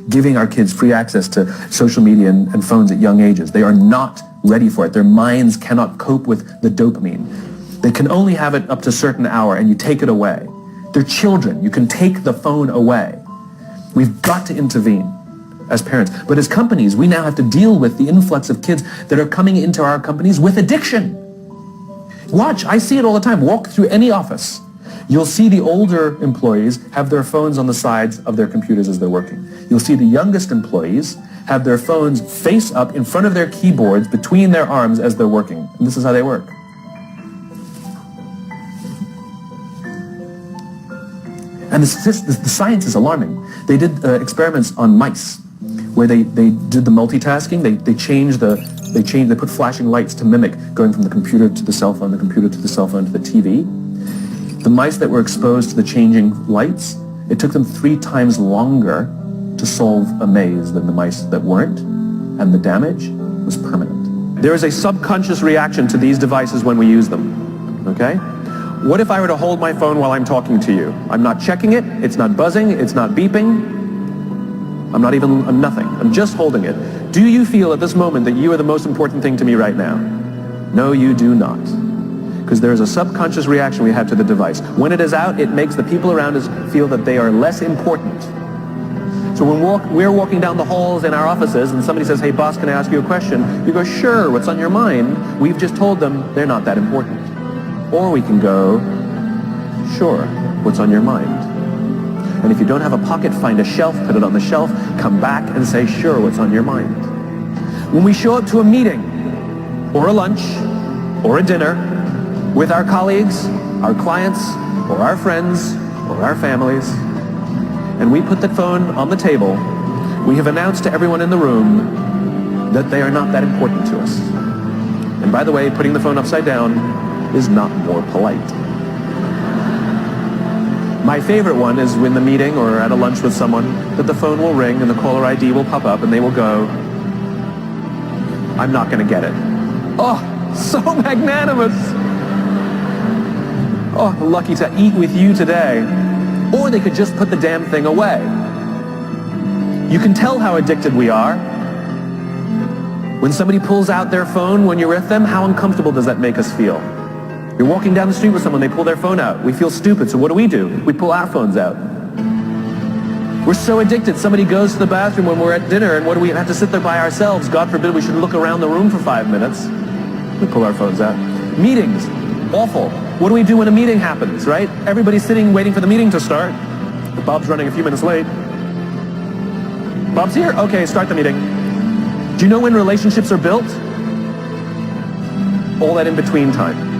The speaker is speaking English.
giving our kids free access to social media and phones at young ages. They are not ready for it. Their minds cannot cope with the dopamine. They can only have it up to a certain hour, and you take it away. They're children. You can take the phone away. We've got to intervene as parents. But as companies, we now have to deal with the influx of kids that are coming into our companies with addiction. Watch, I see it all the time. Walk through any office. You'll see the older employees have their phones on the sides of their computers as they're working. You'll see the youngest employees have their phones face up in front of their keyboards between their arms as they're working. And this is how they work. And the science is alarming. They did experiments on mice where they did the multitasking. They put flashing lights to mimic going from the computer to the cell phone, the computer to the cell phone to the TV. The mice that were exposed to the changing lights, it took them 3 times longer to solve a maze than the mice that weren't, and the damage was permanent. There is a subconscious reaction to these devices when we use them, okay? What if I were to hold my phone while I'm talking to you? I'm not checking it, it's not buzzing, it's not beeping, I'm nothing. I'm just holding it. Do you feel at this moment that you are the most important thing to me right now? No, you do not. Because there is a subconscious reaction we have to the device. When it is out, it makes the people around us feel that they are less important. So when we're walking down the halls in our offices and somebody says, hey boss, can I ask you a question? You go, sure, what's on your mind? We've just told them they're not that important. Or we can go, sure, what's on your mind? And if you don't have a pocket, find a shelf, put it on the shelf, come back and say, sure, what's on your mind? When we show up to a meeting, or a lunch, or a dinner, with our colleagues, our clients, or our friends, or our families, and we put the phone on the table, we have announced to everyone in the room that they are not that important to us. And by the way, putting the phone upside down is not more polite. My favorite one is when the meeting or at a lunch with someone that the phone will ring and the caller ID will pop up and they will go, I'm not going to get it. Oh, so magnanimous. Oh, lucky to eat with you today. Or they could just put the damn thing away. You can tell how addicted we are. When somebody pulls out their phone when you're with them, how uncomfortable does that make us feel? You're walking down the street with someone, they pull their phone out. We feel stupid, so what do? We pull our phones out. We're so addicted. Somebody goes to the bathroom when we're at dinner, and what do we have to sit there by ourselves? God forbid we should look around the room for 5 minutes. We pull our phones out. Meetings, awful. What do we do when a meeting happens, right? Everybody's sitting waiting for the meeting to start. Bob's running a few minutes late. Bob's here? Okay, start the meeting. Do you know when relationships are built? All that in between time.